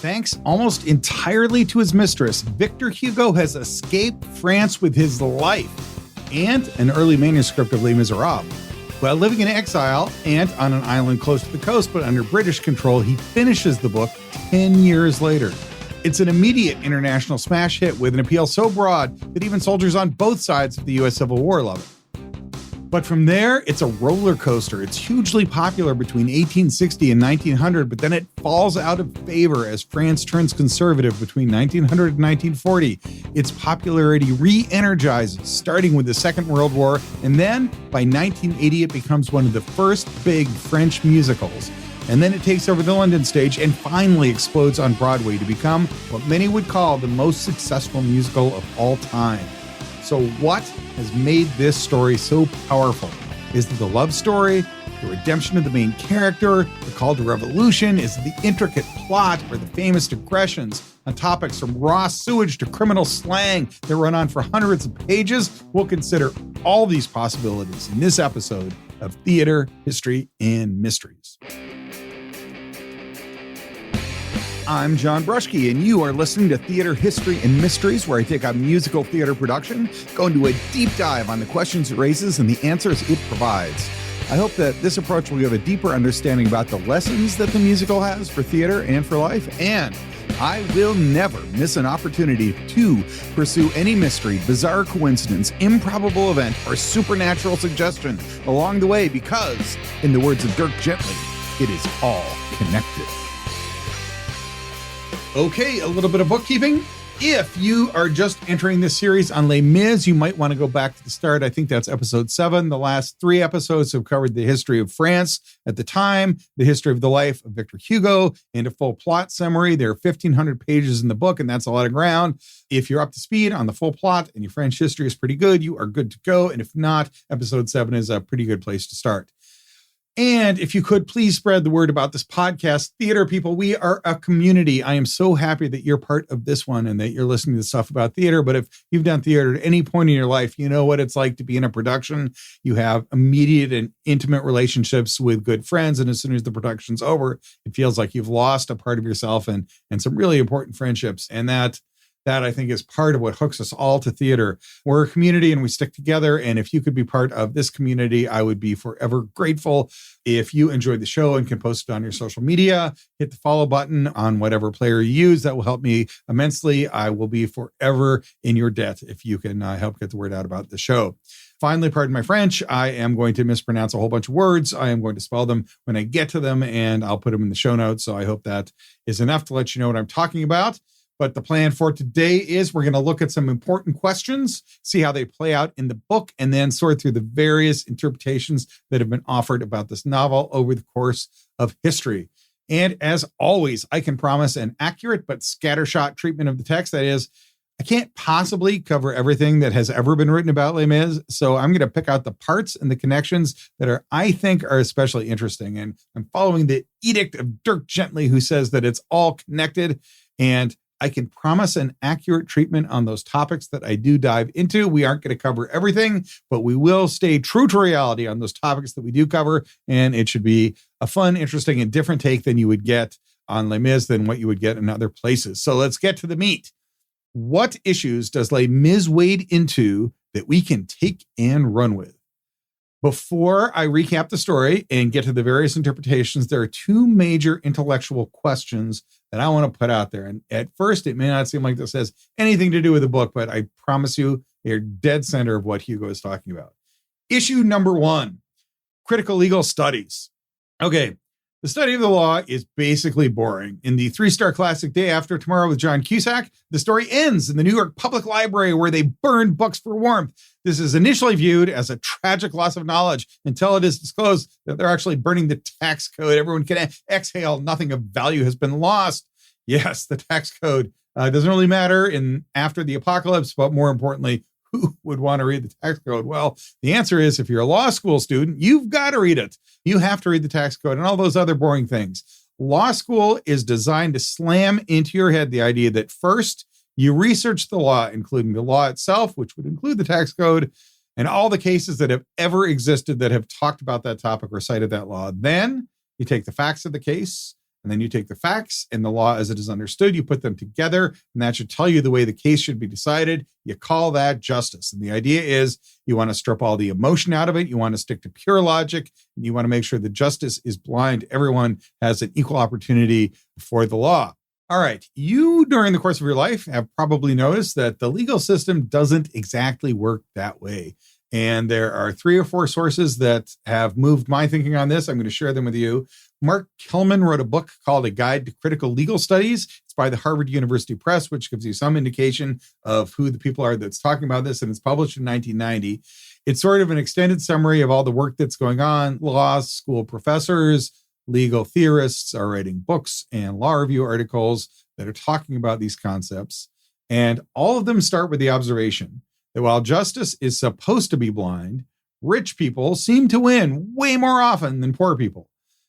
Thanks almost entirely to his mistress, Victor Hugo has escaped France with his life and an early manuscript of Les Miserables. While living in exile and on an island close to the coast but under British control, he finishes the book 10 years later. It's an immediate international smash hit with an appeal so broad that even soldiers on both sides of the U.S. Civil War love it. But from there, it's a roller coaster. It's hugely popular between 1860 and 1900, but then it falls out of favor as France turns conservative between 1900 and 1940. Its popularity re-energizes, starting with the Second World War, and then by 1980, it becomes one of the first big French musicals. And then it takes over the London stage and finally explodes on Broadway to become what many would call the most successful musical of all time. So what has made this story so powerful? Is it the love story, the redemption of the main character, the call to revolution? Is it the intricate plot or the famous digressions on topics from raw sewage to criminal slang that run on for hundreds of pages? We'll consider all these possibilities in this episode of Theater, History, and Mysteries. I'm John Bruschke, and you are listening to Theater, History, and Mysteries, where I take a musical theater production, go into a deep dive on the questions it raises and the answers it provides. I hope that this approach will give a deeper understanding about the lessons that the musical has for theater and for life, and I will never miss an opportunity to pursue any mystery, bizarre coincidence, improbable event, or supernatural suggestion along the way because, in the words of Dirk Gently, it is all connected. Okay, a little bit of bookkeeping. If you are just entering this series on Les Mis, you might want to go back to the start. I think that's episode 7. The last 3 episodes have covered the history of France at the time, the history of the life of Victor Hugo, and a full plot summary. There are 1,500 pages in the book, and that's a lot of ground. If you're up to speed on the full plot and your French history is pretty good, you are good to go. And if not, episode 7 is a pretty good place to start. And if you could, please spread the word about this podcast. Theater people, we are a community. I am so happy that you're part of this one and that you're listening to stuff about theater. But if you've done theater at any point in your life, you know what it's like to be in a production. You have immediate and intimate relationships with good friends. And as soon as the production's over, it feels like you've lost a part of yourself and some really important friendships. And that I think is part of what hooks us all to theater. We're a community and we stick together. And if you could be part of this community, I would be forever grateful. If you enjoyed the show and can post it on your social media, hit the follow button on whatever player you use. That will help me immensely. I will be forever in your debt if you can help get the word out about the show. Finally, pardon my French, I am going to mispronounce a whole bunch of words. I am going to spell them when I get to them, and I'll put them in the show notes. So I hope that is enough to let you know what I'm talking about. But the plan for today is we're going to look at some important questions, see how they play out in the book, and then sort through the various interpretations that have been offered about this novel over the course of history. And as always, I can promise an accurate but scattershot treatment of the text. That is, I can't possibly cover everything that has ever been written about Les Mis, so I'm going to pick out the parts and the connections that I think are especially interesting. And I'm following the edict of Dirk Gently, who says that it's all connected, and I can promise an accurate treatment on those topics that I do dive into. We aren't going to cover everything, but we will stay true to reality on those topics that we do cover. And it should be a fun, interesting, and different take than you would get on Les Mis than what you would get in other places. So let's get to the meat. What issues does Les Mis wade into that we can take and run with? Before I recap the story and get to the various interpretations, there are 2 major intellectual questions that I want to put out there. And at first, it may not seem like this has anything to do with the book, but I promise you, they're dead center of what Hugo is talking about. Issue number 1, critical legal studies. Okay, the study of the law is basically boring. In the 3-star classic Day After Tomorrow with John Cusack, the story ends in the New York Public Library where they burn books for warmth. This is initially viewed as a tragic loss of knowledge until it is disclosed that they're actually burning the tax code. Everyone can exhale. Nothing of value has been lost. Yes, the tax code doesn't really matter after the apocalypse, but more importantly, who would want to read the tax code? Well, the answer is if you're a law school student, you've got to read it. You have to read the tax code and all those other boring things. Law school is designed to slam into your head the idea that first, you research the law, including the law itself, which would include the tax code, and all the cases that have ever existed that have talked about that topic or cited that law. Then you take the facts of the case, and then you take the facts and the law as it is understood, you put them together, and that should tell you the way the case should be decided. You call that justice. And the idea is you want to strip all the emotion out of it. You want to stick to pure logic, and you want to make sure that justice is blind. Everyone has an equal opportunity before the law. All right. You, during the course of your life, have probably noticed that the legal system doesn't exactly work that way. And there are 3 or 4 sources that have moved my thinking on this. I'm going to share them with you. Mark Kellman wrote a book called A Guide to Critical Legal Studies. It's by the Harvard University Press, which gives you some indication of who the people are that's talking about this. And it's published in 1990. It's sort of an extended summary of all the work that's going on. Law school professors, legal theorists are writing books and law review articles that are talking about these concepts. And all of them start with the observation that while justice is supposed to be blind, rich people seem to win way more often than poor people.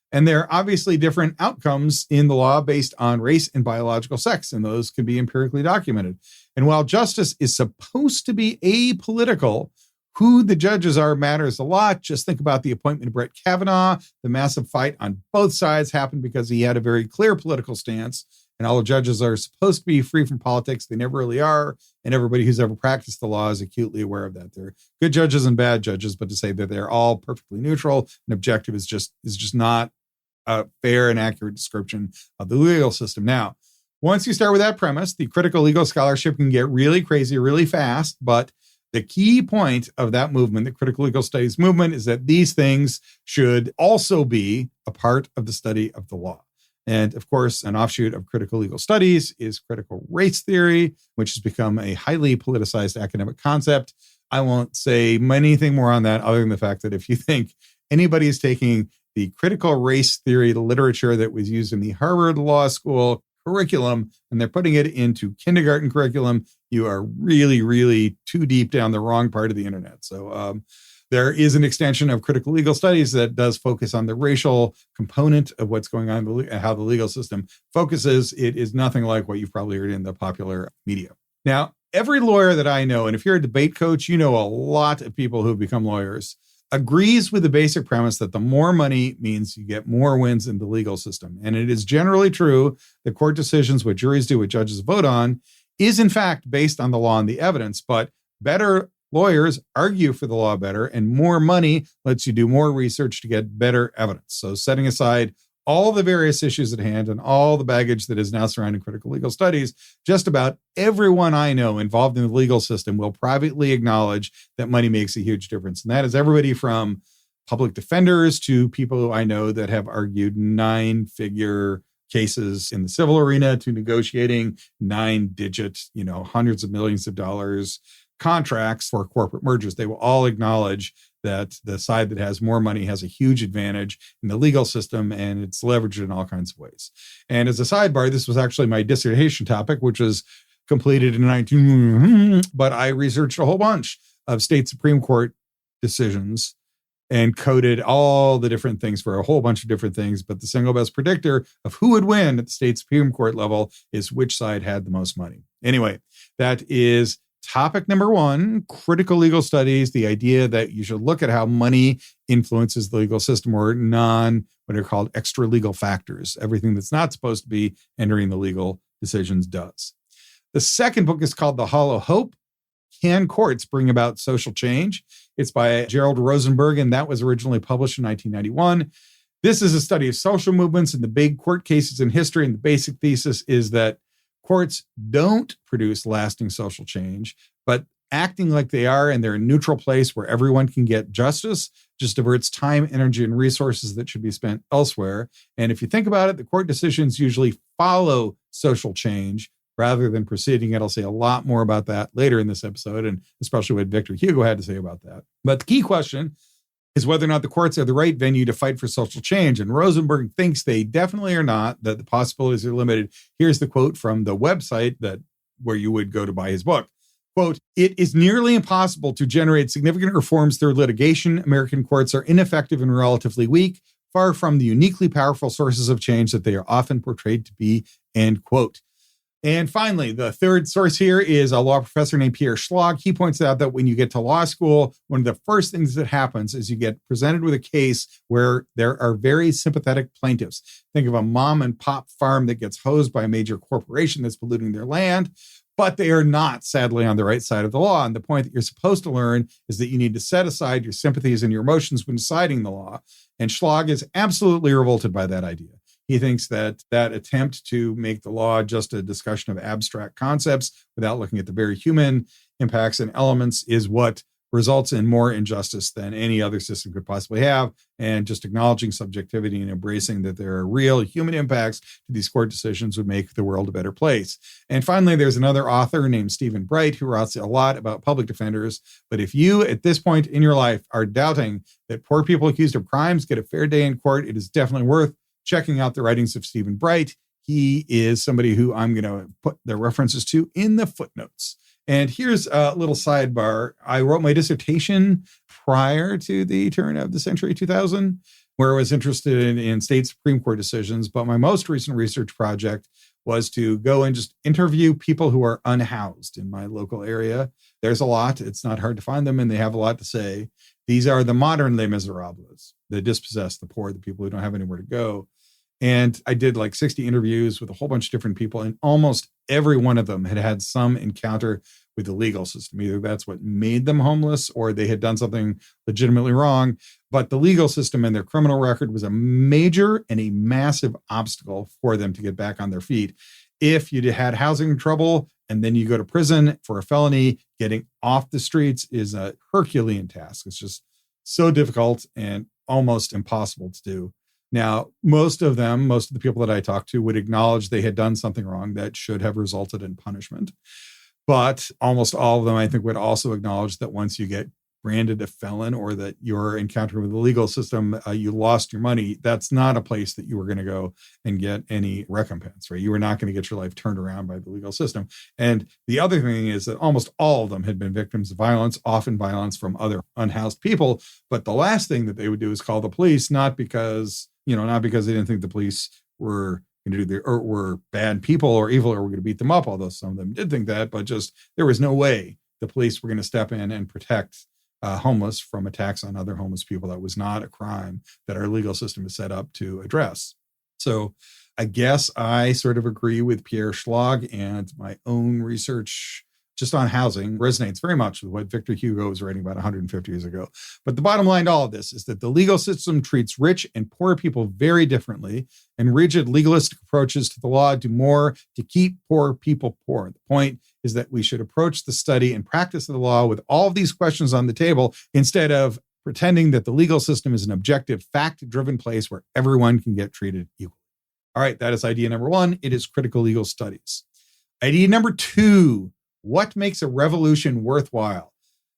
And there are obviously different outcomes in the law based on race and biological sex, and those can be empirically documented. And while justice is supposed to be apolitical, who the judges are matters a lot. Just think about the appointment of Brett Kavanaugh. The massive fight on both sides happened because he had a very clear political stance, and all the judges are supposed to be free from politics. They never really are, and everybody who's ever practiced the law is acutely aware of that. There are good judges and bad judges, but to say that they're all perfectly neutral and objective is just not a fair and accurate description of the legal system. Now, once you start with that premise, the critical legal scholarship can get really crazy really fast, but the key point of that movement, the critical legal studies movement, is that these things should also be a part of the study of the law. And of course, an offshoot of critical legal studies is critical race theory, which has become a highly politicized academic concept. I won't say anything more on that other than the fact that if you think anybody is taking the critical race theory literature that was used in the Harvard Law School curriculum and they're putting it into kindergarten curriculum, you are really, really too deep down the wrong part of the internet. So there is an extension of critical legal studies that does focus on the racial component of what's going on and how the legal system focuses. It is nothing like what you've probably heard in the popular media. Now, every lawyer that I know, and if you're a debate coach, you know a lot of people who become lawyers, agrees with the basic premise that the more money means you get more wins in the legal system. And it is generally true that court decisions, what juries do, what judges vote on, is in fact based on the law and the evidence. But better lawyers argue for the law better, and more money lets you do more research to get better evidence. So setting aside all the various issues at hand and all the baggage that is now surrounding critical legal studies, just about everyone I know involved in the legal system will privately acknowledge that money makes a huge difference. And that is everybody from public defenders to people who I know that have argued 9-figure cases in the civil arena to negotiating 9-digit, hundreds of millions of dollars contracts for corporate mergers. They will all acknowledge that the side that has more money has a huge advantage in the legal system, and it's leveraged in all kinds of ways. And as a sidebar, this was actually my dissertation topic, which was completed in but I researched a whole bunch of state Supreme Court decisions and coded all the different things for a whole bunch of different things. But the single best predictor of who would win at the state Supreme Court level is which side had the most money. Anyway, that is topic number 1, critical legal studies, the idea that you should look at how money influences the legal system, or what are called extra legal factors. Everything that's not supposed to be entering the legal decisions does. The second book is called The Hollow Hope: Can Courts Bring About Social Change? It's by Gerald Rosenberg, and that was originally published in 1991. This is a study of social movements and the big court cases in history, and the basic thesis is that courts don't produce lasting social change, but acting like they are and they're a neutral place where everyone can get justice just diverts time, energy, and resources that should be spent elsewhere. And if you think about it, the court decisions usually follow social change rather than preceding it. I'll say a lot more about that later in this episode, and especially what Victor Hugo had to say about that. But the key question is whether or not the courts are the right venue to fight for social change. And Rosenberg thinks they definitely are not, that the possibilities are limited. Here's the quote from the website where you would go to buy his book. Quote, "It is nearly impossible to generate significant reforms through litigation. American courts are ineffective and relatively weak, far from the uniquely powerful sources of change that they are often portrayed to be," end quote. And finally, the third source here is a law professor named Pierre Schlag. He points out that when you get to law school, one of the first things that happens is you get presented with a case where there are very sympathetic plaintiffs. Think of a mom and pop farm that gets hosed by a major corporation that's polluting their land, but they are not, sadly, on the right side of the law. And the point that you're supposed to learn is that you need to set aside your sympathies and your emotions when deciding the law. And Schlag is absolutely revolted by that idea. He thinks that that attempt to make the law just a discussion of abstract concepts without looking at the very human impacts and elements is what results in more injustice than any other system could possibly have. And just acknowledging subjectivity and embracing that there are real human impacts to these court decisions would make the world a better place. And finally, there's another author named Stephen Bright who writes a lot about public defenders. But if you, at this point in your life, are doubting that poor people accused of crimes get a fair day in court, it is definitely worth checking out the writings of Stephen Bright. He is somebody who I'm going to put the references to in the footnotes. And here's a little sidebar. I wrote my dissertation prior to the turn of the century 2000, where I was interested in state Supreme Court decisions. But my most recent research project was to go and just interview people who are unhoused in my local area. There's a lot. It's not hard to find them, and they have a lot to say. These are the modern les miserables, the dispossessed, the poor, the people who don't have anywhere to go. And I did like 60 interviews with a whole bunch of different people, and almost every one of them had had some encounter with the legal system. Either that's what made them homeless or they had done something legitimately wrong. But the legal system and their criminal record was a major and a massive obstacle for them to get back on their feet. If you had housing trouble and then you go to prison for a felony, getting off the streets is a Herculean task. It's just so difficult and almost impossible to do. Now, most of the people that I talked to would acknowledge they had done something wrong that should have resulted in punishment. But almost all of them, I think, would also acknowledge that once you get branded a felon or that you're encountering with the legal system, you lost your money. That's not a place that you were going to go and get any recompense, right? You were not going to get your life turned around by the legal system. And the other thing is that almost all of them had been victims of violence, often violence from other unhoused people. But the last thing that they would do is call the police, not because they didn't think the police were going to do or were bad people or evil or were going to beat them up, although some of them did think that, but just there was no way the police were going to step in and protect homeless from attacks on other homeless people. That was not a crime that our legal system is set up to address. So I guess I sort of agree with Pierre Schlag, and my own research just on housing resonates very much with what Victor Hugo was writing about 150 years ago. But the bottom line to all of this is that the legal system treats rich and poor people very differently, and rigid legalistic approaches to the law do more to keep poor people poor. The point is that we should approach the study and practice of the law with all of these questions on the table instead of pretending that the legal system is an objective, fact-driven place where everyone can get treated equally. All right, that is idea number one. It is critical legal studies. Idea number two, what makes a revolution worthwhile?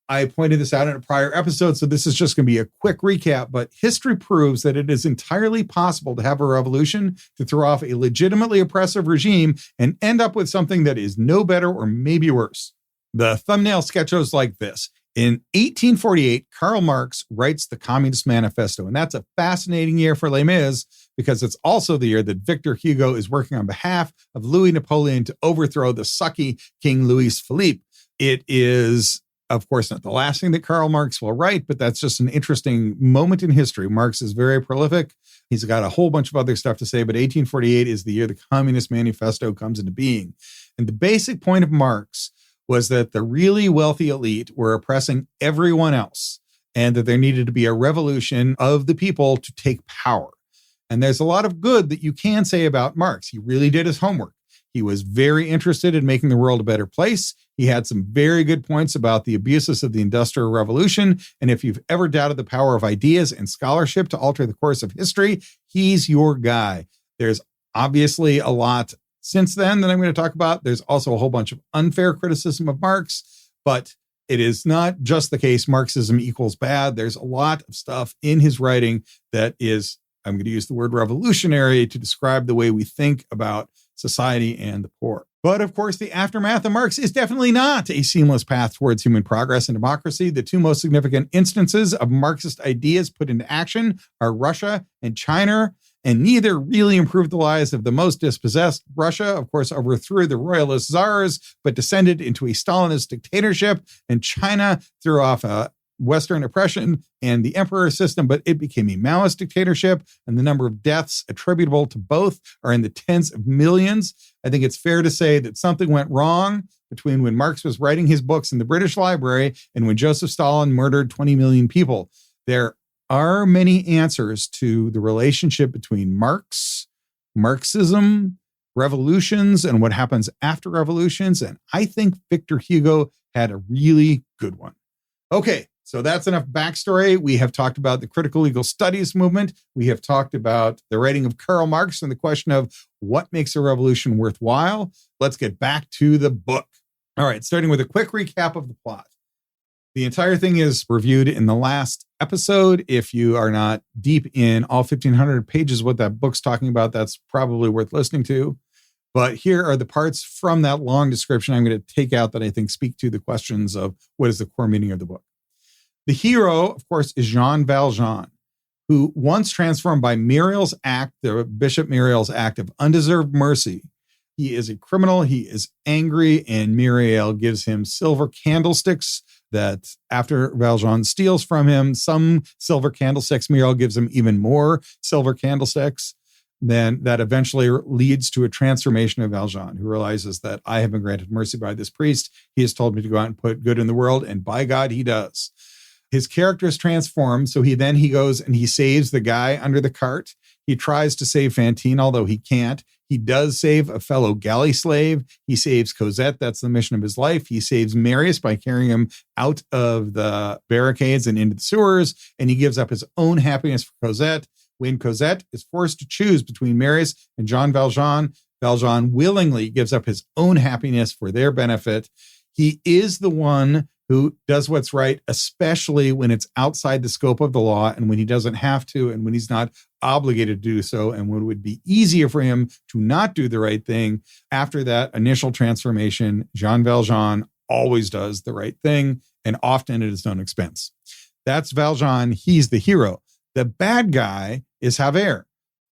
I pointed this out in a prior episode, so this is just going to be a quick recap, but history proves that it is entirely possible to have a revolution, to throw off a legitimately oppressive regime and end up with something that is no better or maybe worse. The thumbnail sketch goes like this. In 1848, Karl Marx writes the Communist Manifesto, and that's a fascinating year for Les Mis because it's also the year that Victor Hugo is working on behalf of Louis Napoleon to overthrow the sucky King Louis Philippe. It is, of course, not the last thing that Karl Marx will write, but that's just an interesting moment in history. Marx is very prolific. He's got a whole bunch of other stuff to say, but 1848 is the year the Communist Manifesto comes into being. And the basic point of Marx was that the really wealthy elite were oppressing everyone else and that there needed to be a revolution of the people to take power. And there's a lot of good that you can say about Marx. He really did his homework. He was very interested in making the world a better place. He had some very good points about the abuses of the Industrial Revolution. And if you've ever doubted the power of ideas and scholarship to alter the course of history, he's your guy. There's obviously a lot since then that I'm going to talk about. There's also a whole bunch of unfair criticism of Marx, but it is not just the case Marxism equals bad. There's a lot of stuff in his writing that is, I'm going to use the word revolutionary to describe the way we think about society and the poor. But of course, the aftermath of Marx is definitely not a seamless path towards human progress and democracy. The two most significant instances of Marxist ideas put into action are Russia and China. and neither really improved the lives of the most dispossessed. Russia, of course, overthrew the royalist czars, but descended into a Stalinist dictatorship, and China threw off a Western oppression and the emperor system, but it became a Maoist dictatorship, and the number of deaths attributable to both are in the tens of millions. I think it's fair to say that something went wrong between when Marx was writing his books in the British Library and when Joseph Stalin murdered 20 million people. There are many answers to the relationship between Marxism, revolutions, and what happens after revolutions, and I think Victor Hugo had a really good one. Okay, so that's enough backstory. We have talked about the critical legal studies movement. We have talked about the writing of Karl Marx and the question of what makes a revolution worthwhile. Let's get back to the book. All right, starting with a quick recap of the plot. The entire thing is reviewed in the last episode. If you are not deep in all 1,500 pages of what that book's talking about, that's probably worth listening to. But here are the parts from that long description I'm going to take out that I think speak to the questions of what is the core meaning of the book. The hero, of course, is Jean Valjean, who once transformed by Muriel's act, the Bishop Muriel's act of undeserved mercy. He is a criminal, he is angry, and Muriel gives him silver candlesticks that after Valjean steals from him, some silver candlesticks, Muriel gives him even more silver candlesticks. Then that eventually leads to a transformation of Valjean, who realizes that I have been granted mercy by this priest. He has told me to go out and put good in the world, and by God, he does. His character is transformed, so he goes and he saves the guy under the cart. He tries to save Fantine, although he can't. He does save a fellow galley slave. He saves Cosette. That's the mission of his life. He saves Marius by carrying him out of the barricades and into the sewers, and he gives up his own happiness for Cosette. When Cosette is forced to choose between Marius and Jean Valjean, Valjean willingly gives up his own happiness for their benefit. He is the one who does what's right, especially when it's outside the scope of the law and when he doesn't have to and when he's not obligated to do so and when it would be easier for him to not do the right thing. After that initial transformation, Jean Valjean always does the right thing, and often at his own expense. That's Valjean. He's the hero. The bad guy is Javert.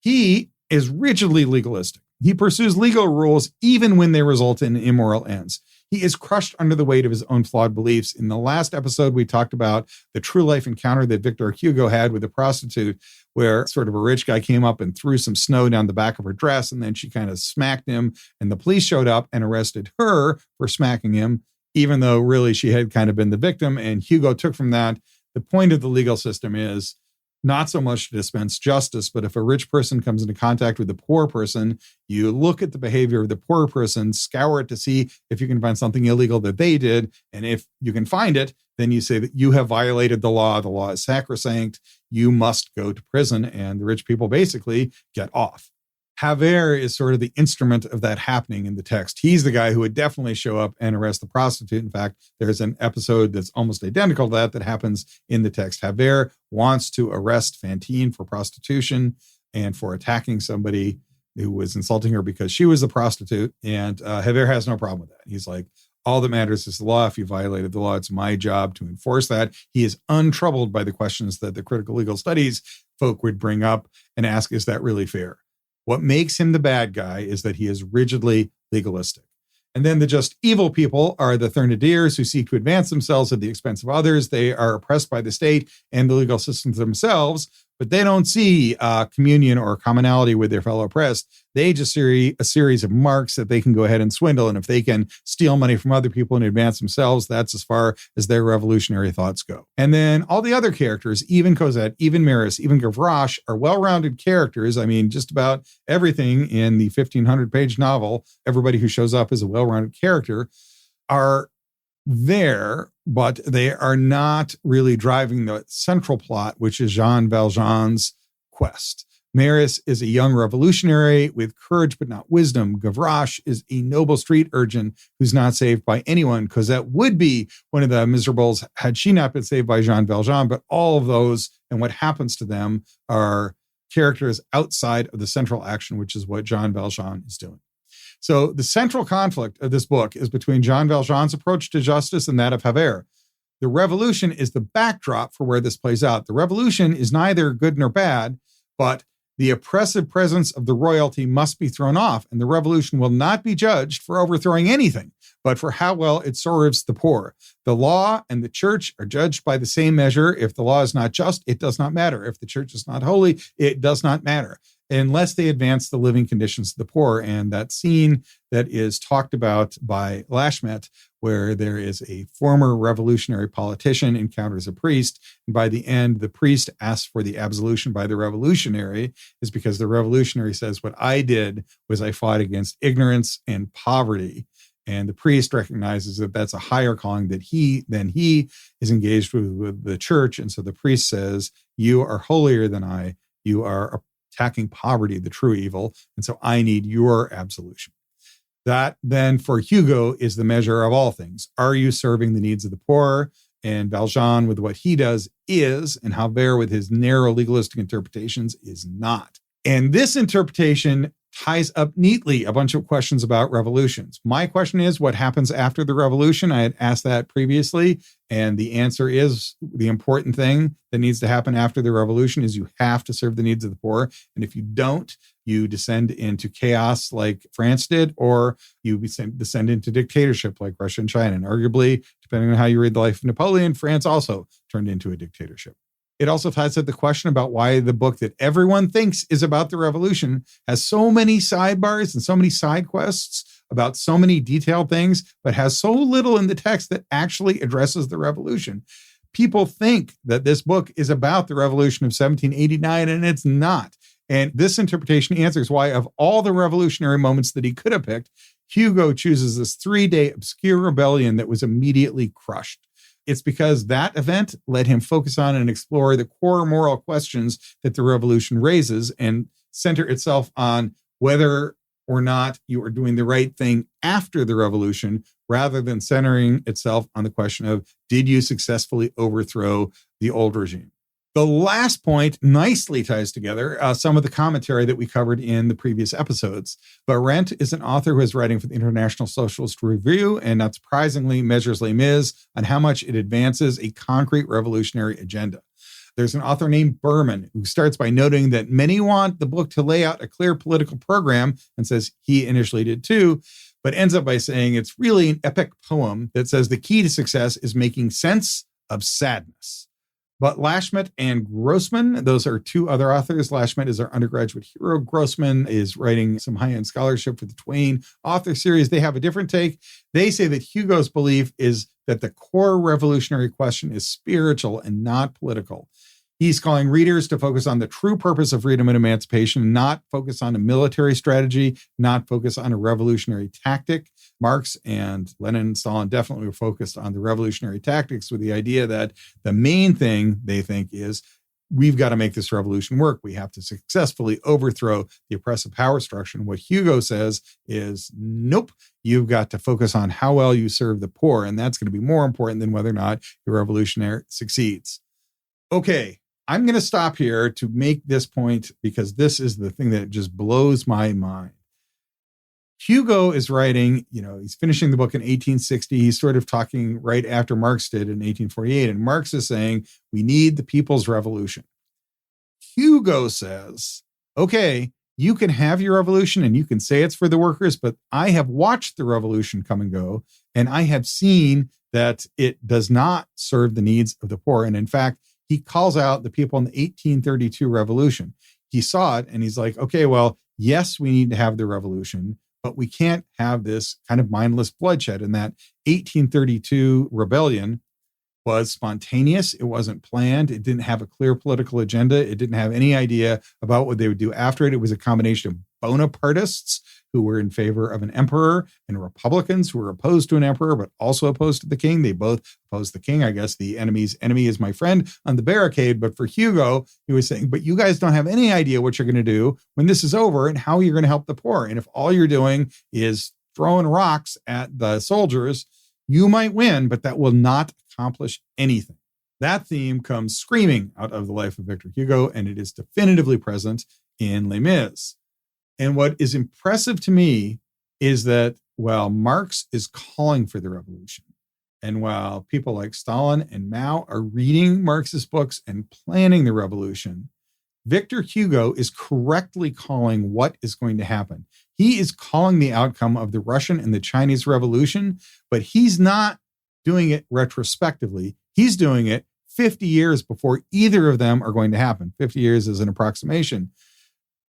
He is rigidly legalistic. He pursues legal rules even when they result in immoral ends. He is crushed under the weight of his own flawed beliefs. In the last episode, we talked about the true life encounter that Victor Hugo had with a prostitute, where sort of a rich guy came up and threw some snow down the back of her dress, and then she kind of smacked him, and the police showed up and arrested her for smacking him, even though really she had kind of been the victim. And Hugo took from that, the point of the legal system is not so much to dispense justice, but if a rich person comes into contact with a poor person, you look at the behavior of the poor person, scour it to see if you can find something illegal that they did. And if you can find it, then you say that you have violated the law. The law is sacrosanct. You must go to prison. And the rich people basically get off. Javert is sort of the instrument of that happening in the text. He's the guy who would definitely show up and arrest the prostitute. In fact, there's an episode that's almost identical to that happens in the text. Javert wants to arrest Fantine for prostitution and for attacking somebody who was insulting her because she was the prostitute. And Javert has no problem with that. He's like, all that matters is the law. If you violated the law, it's my job to enforce that. He is untroubled by the questions that the critical legal studies folk would bring up and ask, is that really fair? What makes him the bad guy is that he is rigidly legalistic. And then the just evil people are the Thénardiers who seek to advance themselves at the expense of others. They are oppressed by the state and the legal systems themselves, but they don't see communion or commonality with their fellow oppressed. They just see a series of marks that they can go ahead and swindle. And if they can steal money from other people and advance themselves, that's as far as their revolutionary thoughts go. And then all the other characters, even Cosette, even Marius, even Gavroche, are well-rounded characters. I mean, just about everything in the 1,500-page novel, everybody who shows up as a well-rounded character, are there, but they are not really driving the central plot, which is Jean Valjean's quest. Marius is a young revolutionary with courage but not wisdom. Gavroche is a noble street urchin who's not saved by anyone. Cosette would be one of the miserables had she not been saved by Jean Valjean, but all of those and what happens to them are characters outside of the central action, which is what Jean Valjean is doing. So the central conflict of this book is between Jean Valjean's approach to justice and that of Javert. The revolution is the backdrop for where this plays out. The revolution is neither good nor bad, but The oppressive presence of the royalty must be thrown off, and the revolution will not be judged for overthrowing anything, but for how well it serves the poor. The law and the church are judged by the same measure. If the law is not just, it does not matter. If the church is not holy, it does not matter, unless they advance the living conditions of the poor. And that scene that is talked about by Lashmet, where there is a former revolutionary politician encounters a priest, and by the end, the priest asks for the absolution by the revolutionary, is because the revolutionary says, what I did was I fought against ignorance and poverty. And the priest recognizes that that's a higher calling than he is engaged with the church. And so the priest says, you are holier than I. You are attacking poverty, the true evil. And so I need your absolution. That then for Hugo is the measure of all things. Are you serving the needs of the poor? And Valjean, with what he does, is, and Halbert, with his narrow legalistic interpretations, is not. And this interpretation ties up neatly a bunch of questions about revolutions. My question is, what happens after the revolution? I had asked that previously, and the answer is the important thing that needs to happen after the revolution is you have to serve the needs of the poor. And if you don't, you descend into chaos like France did, or you descend into dictatorship like Russia and China. And arguably, depending on how you read the life of Napoleon, France also turned into a dictatorship. It also ties up the question about why the book that everyone thinks is about the revolution has so many sidebars and so many side quests about so many detailed things, but has so little in the text that actually addresses the revolution. People think that this book is about the revolution of 1789, and it's not. And this interpretation answers why, of all the revolutionary moments that he could have picked, Hugo chooses this 3-day obscure rebellion that was immediately crushed. It's because that event let him focus on and explore the core moral questions that the revolution raises and center itself on whether or not you are doing the right thing after the revolution, rather than centering itself on the question of, did you successfully overthrow the old regime? The last point nicely ties together some of the commentary that we covered in the previous episodes. Barrent is an author who is writing for the International Socialist Review, and not surprisingly, measures Les Mis on how much it advances a concrete revolutionary agenda. There's an author named Berman who starts by noting that many want the book to lay out a clear political program, and says he initially did too, but ends up by saying it's really an epic poem that says the key to success is making sense of sadness. But Lashmet and Grossman, those are two other authors. Lashmet is our undergraduate hero. Grossman is writing some high-end scholarship for the Twain author series. They have a different take. They say that Hugo's belief is that the core revolutionary question is spiritual and not political. He's calling readers to focus on the true purpose of freedom and emancipation, not focus on a military strategy, not focus on a revolutionary tactic. Marx and Lenin and Stalin definitely were focused on the revolutionary tactics, with the idea that the main thing they think is we've got to make this revolution work. We have to successfully overthrow the oppressive power structure. And what Hugo says is, nope, you've got to focus on how well you serve the poor. And that's going to be more important than whether or not your revolutionary succeeds. Okay, I'm going to stop here to make this point, because this is the thing that just blows my mind. Hugo is writing, he's finishing the book in 1860. He's sort of talking right after Marx did in 1848. And Marx is saying, we need the people's revolution. Hugo says, okay, you can have your revolution and you can say it's for the workers, but I have watched the revolution come and go, and I have seen that it does not serve the needs of the poor. And in fact, he calls out the people in the 1832 revolution. He saw it and he's like, okay, well, yes, we need to have the revolution, but we can't have this kind of mindless bloodshed. And that 1832 rebellion was spontaneous. It wasn't planned. It didn't have a clear political agenda. It didn't have any idea about what they would do after it. It was a combination of Bonapartists who were in favor of an emperor and Republicans who were opposed to an emperor, but also opposed to the king. They both opposed the king. I guess the enemy's enemy is my friend on the barricade. But for Hugo, he was saying, but you guys don't have any idea what you're going to do when this is over and how you're going to help the poor. And if all you're doing is throwing rocks at the soldiers, you might win, but that will not accomplish anything. That theme comes screaming out of the life of Victor Hugo, and it is definitively present in Les Mis. And what is impressive to me is that while Marx is calling for the revolution, and while people like Stalin and Mao are reading Marx's books and planning the revolution, Victor Hugo is correctly calling what is going to happen. He is calling the outcome of the Russian and the Chinese Revolution, but he's not doing it retrospectively. He's doing it 50 years before either of them are going to happen. 50 years is an approximation.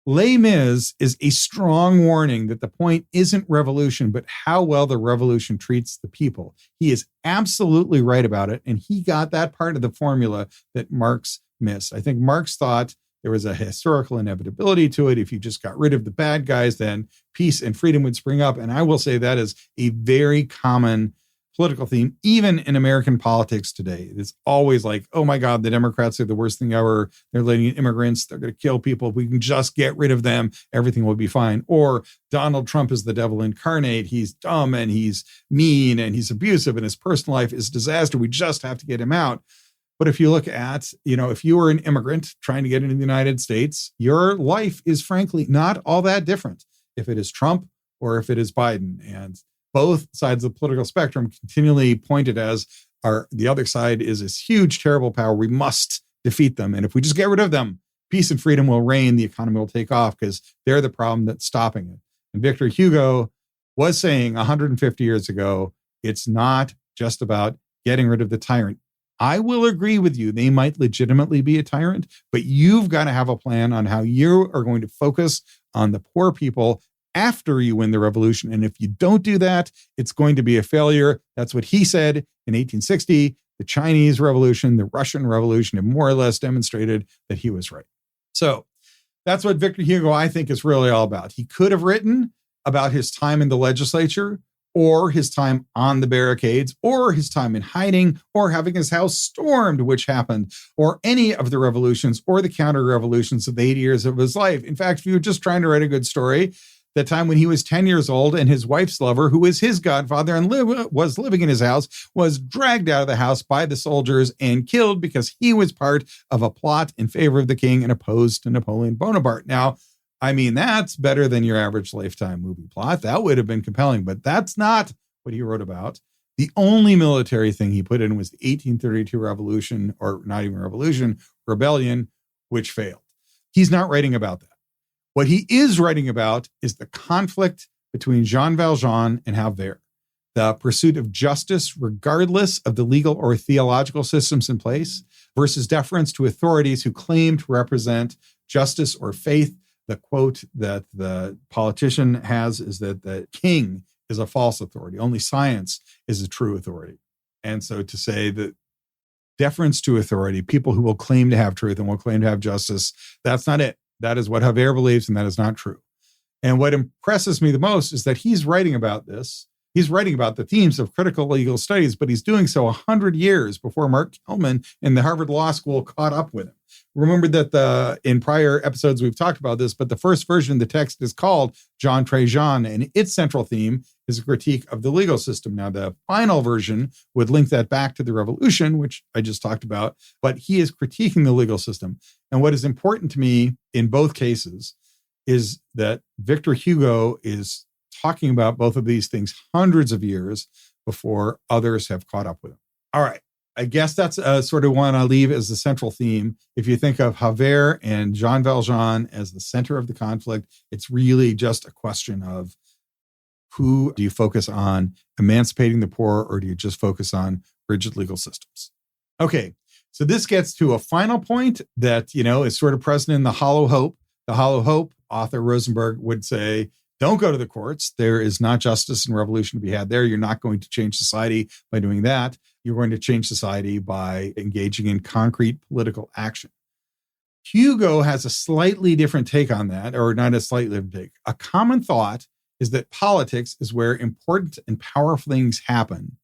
Les Mis is a strong warning that the point isn't revolution, but how well the revolution treats the people. He is absolutely right about it, and he got that part of the formula that Marx missed. I think Marx thought there was a historical inevitability to it. If you just got rid of the bad guys, then peace and freedom would spring up. And I will say that is a very common political theme, even in American politics today. It's always like, oh my God, the Democrats are the worst thing ever. They're letting in immigrants. They're going to kill people. If we can just get rid of them, everything will be fine. Or Donald Trump is the devil incarnate. He's dumb and he's mean and he's abusive and his personal life is a disaster. We just have to get him out. But if you look at, if you were an immigrant trying to get into the United States, your life is frankly not all that different if it is Trump or if it is Biden. And both sides of the political spectrum continually pointed as the other side is this huge, terrible power. We must defeat them. And if we just get rid of them, peace and freedom will reign. The economy will take off because they're the problem that's stopping it. And Victor Hugo was saying 150 years ago, it's not just about getting rid of the tyrant. I will agree with you. They might legitimately be a tyrant, but you've got to have a plan on how you are going to focus on the poor people after you win the revolution. And if you don't do that, it's going to be a failure. That's what he said in 1860. The Chinese Revolution, the Russian Revolution have more or less demonstrated that he was right. So that's what Victor Hugo, I think, is really all about. He could have written about his time in the legislature, or his time on the barricades, or his time in hiding, or having his house stormed, which happened, or any of the revolutions or the counter-revolutions of the 80 years of his life. In fact, if you were just trying to write a good story, the time when he was 10 years old and his wife's lover, who was his godfather and was living in his house, was dragged out of the house by the soldiers and killed because he was part of a plot in favor of the king and opposed to Napoleon Bonaparte. Now, I mean, that's better than your average Lifetime movie plot. That would have been compelling, but that's not what he wrote about. The only military thing he put in was the 1832 revolution, or not even revolution, rebellion, which failed. He's not writing about that. What he is writing about is the conflict between Jean Valjean and Javert, the pursuit of justice regardless of the legal or theological systems in place versus deference to authorities who claim to represent justice or faith. The quote that the politician has is that the king is a false authority. Only science is a true authority. And so to say that deference to authority, people who will claim to have truth and will claim to have justice, that's not it. That is what Javert believes, and that is not true. And what impresses me the most is that he's writing about this. He's writing about the themes of critical legal studies, but he's doing so 100 years before Mark Tillman in the Harvard Law School caught up with him. Remember that in prior episodes we've talked about this, but the first version of the text is called Jean Trajan, and its central theme is a critique of the legal system. Now, the final version would link that back to the revolution, which I just talked about, but he is critiquing the legal system. And what is important to me in both cases is that Victor Hugo is talking about both of these things hundreds of years before others have caught up with him. All right. I guess that's sort of one I leave as the central theme. If you think of Javert and Jean Valjean as the center of the conflict, it's really just a question of who do you focus on, emancipating the poor, or do you just focus on rigid legal systems? Okay, so this gets to a final point that, is sort of present in The Hollow Hope. The Hollow Hope, author Rosenberg would say, don't go to the courts. There is not justice and revolution to be had there. You're not going to change society by doing that. You're going to change society by engaging in concrete political action. Hugo has a slightly different take on that, or not a slightly different take. A common thought is that politics is where important and powerful things happen,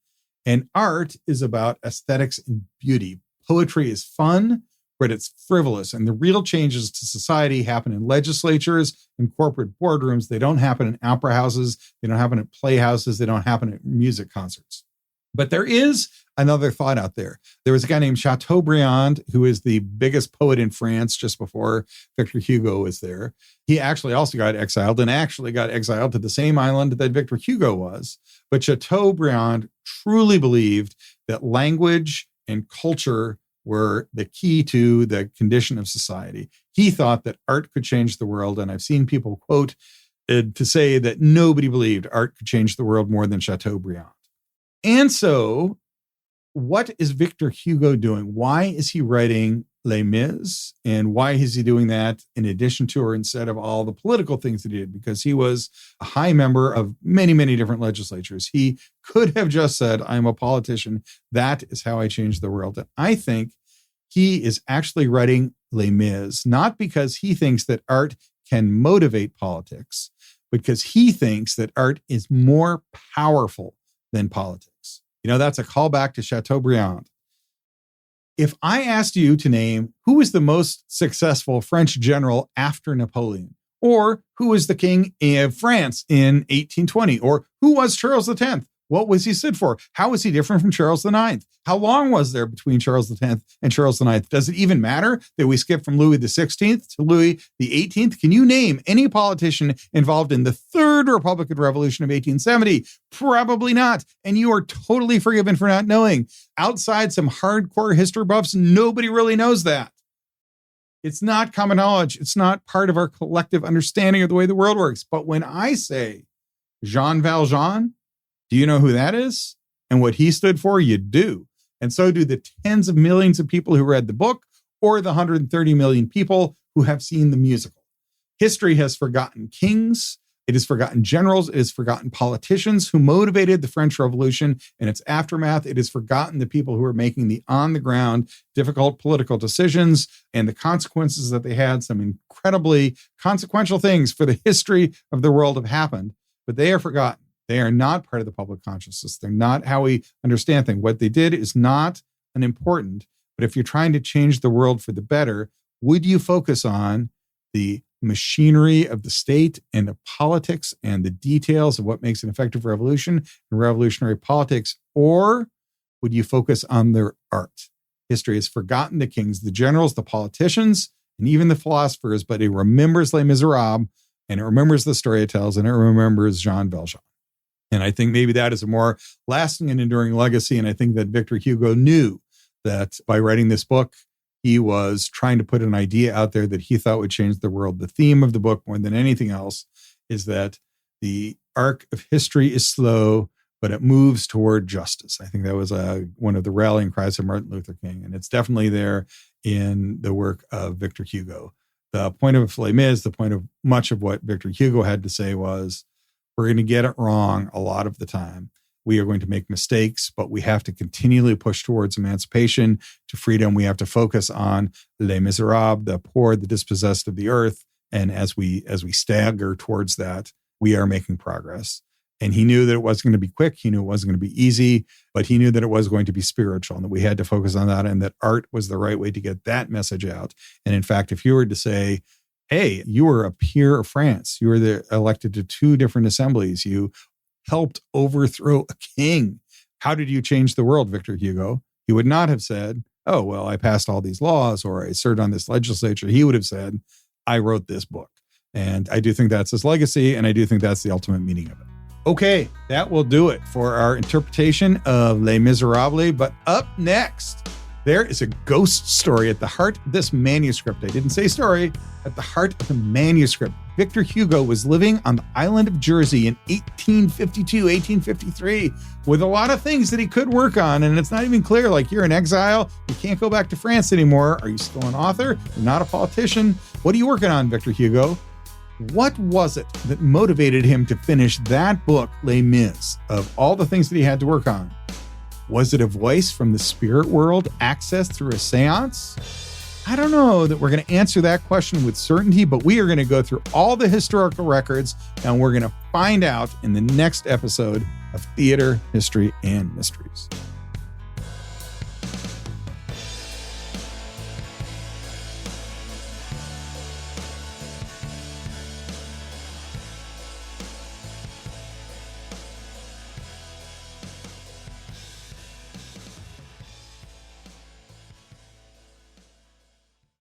and art is about aesthetics and beauty. Poetry is fun, but it's frivolous. And the real changes to society happen in legislatures and corporate boardrooms. They don't happen in opera houses. They don't happen at playhouses. They don't happen at music concerts. But there is another thought out there. There was a guy named Chateaubriand, who is the biggest poet in France just before Victor Hugo was there. He actually also got exiled to the same island that Victor Hugo was. But Chateaubriand truly believed that language and culture were the key to the condition of society. He thought that art could change the world. And I've seen people quote to say that nobody believed art could change the world more than Chateaubriand. And so what is Victor Hugo doing? Why is he writing Les Mis? And why is he doing that in addition to or instead of all the political things that he did? Because he was a high member of many, many different legislatures. He could have just said, I'm a politician. That is how I change the world. And I think he is actually writing Les Mis, not because he thinks that art can motivate politics, but because he thinks that art is more powerful than politics. That's a callback to Chateaubriand. If I asked you to name who was the most successful French general after Napoleon, or who was the king of France in 1820, or who was Charles X? What was he stood for? How was he different from Charles IX? How long was there between Charles X and Charles IX? Does it even matter that we skip from Louis XVI to Louis XVIII? Can you name any politician involved in the Third Republican Revolution of 1870? Probably not. And you are totally forgiven for not knowing. Outside some hardcore history buffs, nobody really knows that. It's not common knowledge. It's not part of our collective understanding of the way the world works. But when I say Jean Valjean, do you know who that is? And what he stood for? You do. And so do the tens of millions of people who read the book or the 130 million people who have seen the musical. History has forgotten kings. It has forgotten generals. It has forgotten politicians who motivated the French Revolution and its aftermath. It has forgotten the people who were making the on-the-ground difficult political decisions and the consequences that they had. Some incredibly consequential things for the history of the world have happened, but they are forgotten. They are not part of the public consciousness. They're not how we understand things. What they did is not unimportant, but if you're trying to change the world for the better, would you focus on the machinery of the state and the politics and the details of what makes an effective revolution and revolutionary politics, or would you focus on their art? History has forgotten the kings, the generals, the politicians, and even the philosophers, but it remembers Les Miserables, and it remembers the story it tells, and it remembers Jean Valjean. And I think maybe that is a more lasting and enduring legacy. And I think that Victor Hugo knew that by writing this book, he was trying to put an idea out there that he thought would change the world. The theme of the book, more than anything else, is that the arc of history is slow, but it moves toward justice. I think that was one of the rallying cries of Martin Luther King. And it's definitely there in the work of Victor Hugo. The point of Les Mis, the point of much of what Victor Hugo had to say was, we're going to get it wrong a lot of the time. We are going to make mistakes, but we have to continually push towards emancipation, to freedom. We have to focus on Les Miserables, the poor, the dispossessed of the earth. And as we stagger towards that, we are making progress. And he knew that it wasn't going to be quick. He knew it wasn't going to be easy, but he knew that it was going to be spiritual and that we had to focus on that, and that art was the right way to get that message out. And in fact, if you were to say, hey, you were a peer of France, you were elected to 2 different assemblies, you helped overthrow a king, how did you change the world, Victor Hugo? He would not have said, oh, well, I passed all these laws or I served on this legislature. He would have said, I wrote this book. And I do think that's his legacy, and I do think that's the ultimate meaning of it. Okay, that will do it for our interpretation of Les Miserables. But up next, there is a ghost story at the heart of this manuscript. I didn't say story, at the heart of the manuscript. Victor Hugo was living on the island of Jersey in 1852, 1853, with a lot of things that he could work on. And it's not even clear, like, you're in exile, you can't go back to France anymore. Are you still an author? You're not a politician. What are you working on, Victor Hugo? What was it that motivated him to finish that book, Les Mis, of all the things that he had to work on? Was it a voice from the spirit world accessed through a seance? I don't know that we're going to answer that question with certainty, but we are going to go through all the historical records, and we're going to find out in the next episode of Theater, History, and Mysteries.